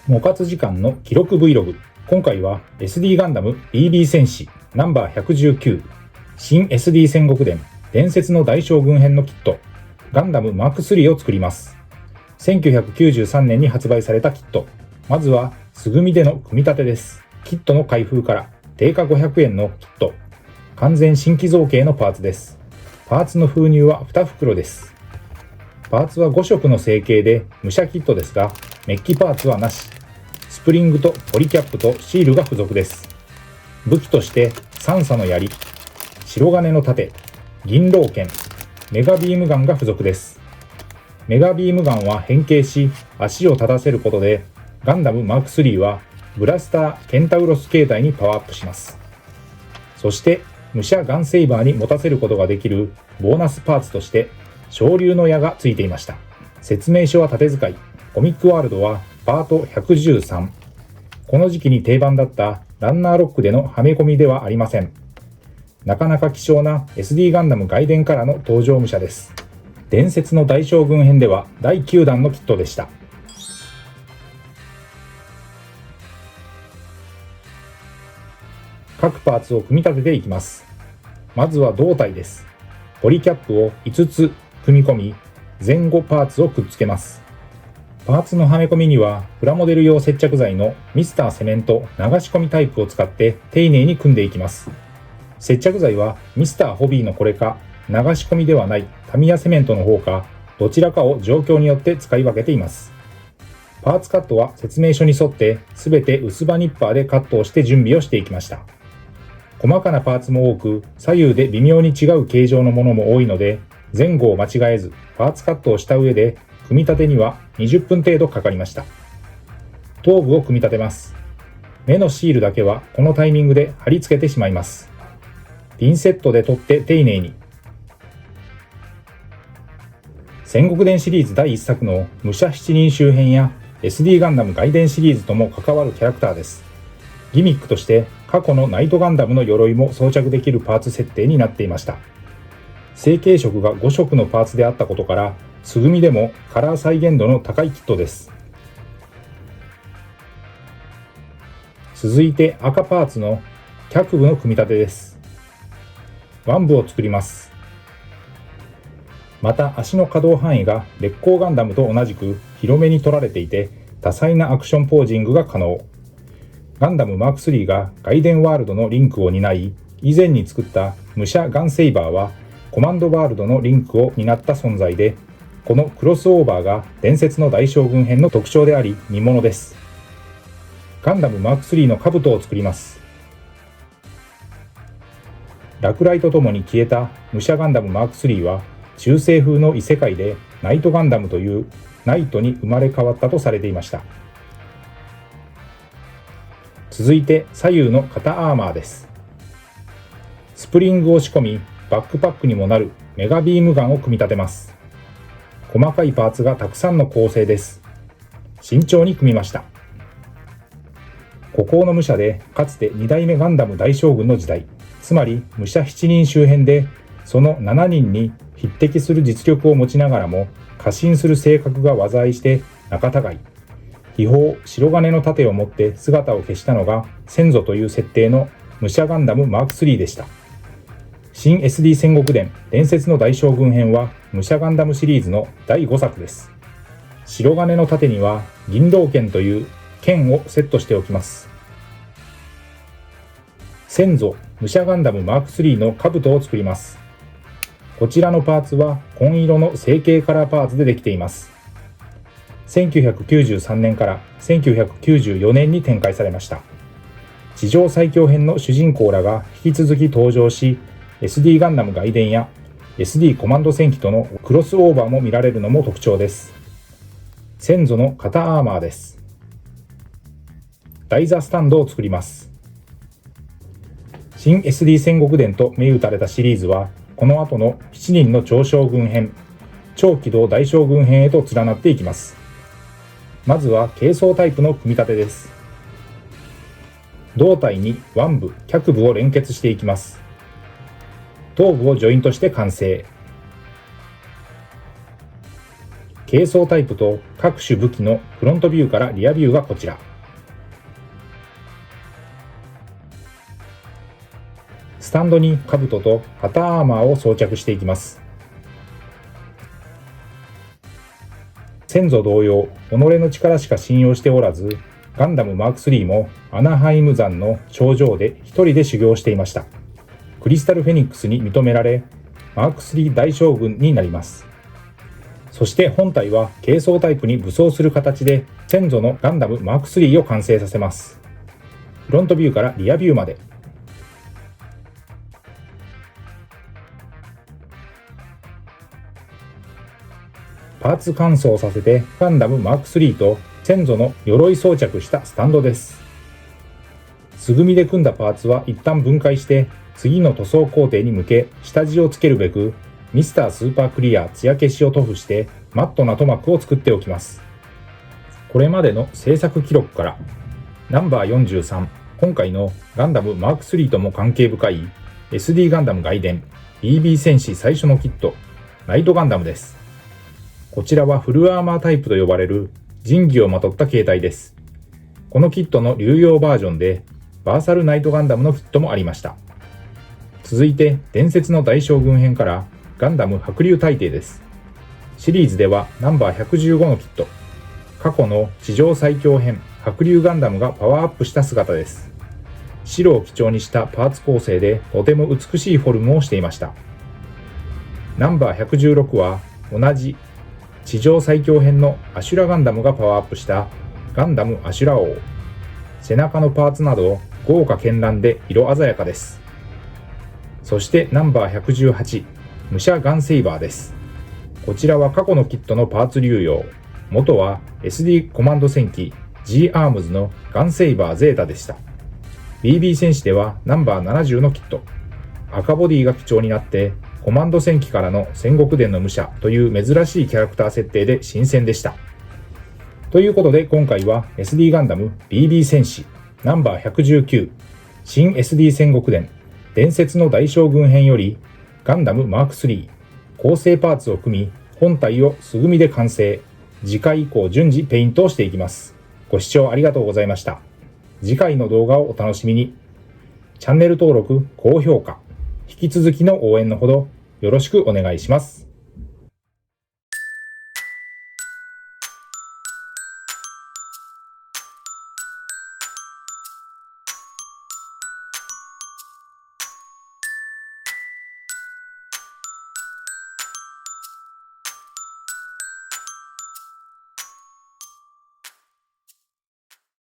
もかつ時間の記録 Vlog。今回は SD ガンダム BB 戦士ナンバー119新 SD 戦国伝伝説の大将軍編のキットガンダム M3 を作ります。1993年に発売されたキット。まずは素組みでの組み立てです。キットの開封から定価500円のキット。完全新規造形のパーツです。パーツの封入は2袋です。パーツは5色の成形で武者キットですが、メッキパーツはなし。スプリングとポリキャップとシールが付属です。武器として3叉の槍、白金の盾、銀狼剣、メガビームガンが付属です。メガビームガンは変形し足を立たせることでガンダム M3 はブラスターケンタウロス形態にパワーアップします。そして武者ガンセイバーに持たせることができるボーナスパーツとして昇竜の矢が付いていました。説明書は縦使い。コミックワールドはパート113。この時期に定番だったランナーロックでのはめ込みではありません。なかなか希少な SD ガンダム外伝からの登場武者です。伝説の大将軍編では第9弾のキットでした。各パーツを組み立てていきます。まずは胴体です。ポリキャップを5つ組み込み、前後パーツをくっつけます。パーツのはめ込みにはプラモデル用接着剤のミスターセメント流し込みタイプを使って丁寧に組んでいきます。接着剤はミスターホビーのこれか流し込みではないタミヤセメントの方かどちらかを状況によって使い分けています。パーツカットは説明書に沿ってすべて薄刃ニッパーでカットをして準備をしていきました。細かなパーツも多く左右で微妙に違う形状のものも多いので前後を間違えずパーツカットをした上で組み立てには20分程度かかりました。頭部を組み立てます。目のシールだけはこのタイミングで貼り付けてしまいます。ピンセットで取って丁寧に。戦国伝シリーズ第1作の武者7人周辺や SD ガンダム外伝シリーズとも関わるキャラクターです。ギミックとして過去のナイトガンダムの鎧も装着できるパーツ設定になっていました。成型色が5色のパーツであったことから素組みでもカラー再現度の高いキットです。続いて赤パーツの脚部の組み立てです。腕部を作ります。また足の可動範囲が烈光ガンダムと同じく広めに取られていて多彩なアクションポージングが可能。ガンダム M3 が外伝ワールドのリンクを担い、以前に作った武者ガンセイバーはコマンドワールドのリンクを担った存在で、このクロスオーバーが伝説の大将軍編の特徴であり見ものです。ガンダム M3 の兜を作ります。落雷とともに消えた武者ガンダム M3 は中世風の異世界でナイトガンダムというナイトに生まれ変わったとされていました。続いて左右の肩アーマーです。スプリングを仕込みバックパックにもなるメガビームガンを組み立てます。細かいパーツがたくさんの構成です。慎重に組みました。孤高の武者でかつて2代目ガンダム大将軍の時代、つまり武者7人周辺でその7人に匹敵する実力を持ちながらも過信する性格が災いして仲違い。秘宝白金の盾を持って姿を消したのが先祖という設定の武者ガンダム M3 でした。新 SD 戦国伝伝説の大将軍編は武者ガンダムシリーズの第5作です。白金の盾には銀狼剣という剣をセットしておきます。先祖武者ガンダム M3 の兜を作ります。こちらのパーツは紺色の成形カラーパーツでできています。1993年から1994年に展開されました。地上最強編の主人公らが引き続き登場し、SD ガンダム外伝や SD コマンド戦機とのクロスオーバーも見られるのも特徴です。先祖の肩アーマーです。台座スタンドを作ります。新 SD 戦国伝と銘打たれたシリーズはこの後の7人の超将軍編、超機動大将軍編へと連なっていきます。まずは軽装タイプの組み立てです。胴体に腕部、脚部を連結していきます。頭部をジョイントして完成。軽装タイプと各種武器のフロントビューからリアビューがこちら。スタンドに兜と肩アーマーを装着していきます。先祖同様、己の力しか信用しておらず、ガンダムマーク3もアナハイム山の頂上で一人で修行していました。クリスタルフェニックスに認められ、マーク3大将軍になります。そして本体は軽装タイプに武装する形で先祖のガンダムマーク3を完成させます。フロントビューからリアビューまで。パーツ乾燥させてガンダムマーク3と先祖の鎧装着したスタンドです。素組みで組んだパーツは一旦分解して次の塗装工程に向け下地をつけるべくミスタースーパークリア艶消しを塗布してマットな塗膜を作っておきます。これまでの制作記録からナンバー43、今回のガンダムマーク3とも関係深い SD ガンダム外伝 BB 戦士最初のキットナイトガンダムです。こちらはフルアーマータイプと呼ばれる神器をまとった形態です。このキットの流用バージョンでバーサルナイトガンダムのキットもありました。続いて伝説の大将軍編からガンダム白竜大帝です。シリーズではナンバー115のキット、過去の地上最強編白竜ガンダムがパワーアップした姿です。白を基調にしたパーツ構成でとても美しいフォルムをしていました。ナンバー116は同じ地上最強編のアシュラガンダムがパワーアップしたガンダムアシュラ王。背中のパーツなど豪華絢爛で色鮮やかです。そしてナンバー118、武者ガンセイバーです。こちらは過去のキットのパーツ流用。元は SD コマンド戦機 G アームズのガンセイバーゼータでした。BB 戦士ではナンバー70のキット。赤ボディが基調になってコマンド戦機からの戦国伝の武者という珍しいキャラクター設定で新鮮でした。ということで今回は SD ガンダム BB 戦士ナンバー119新 SD 戦国伝伝説の大将軍編よりガンダムマーク3構成パーツを組み本体を素組みで完成。次回以降順次ペイントをしていきます。ご視聴ありがとうございました。次回の動画をお楽しみに。チャンネル登録、高評価、引き続きの応援のほどよろしくお願いします。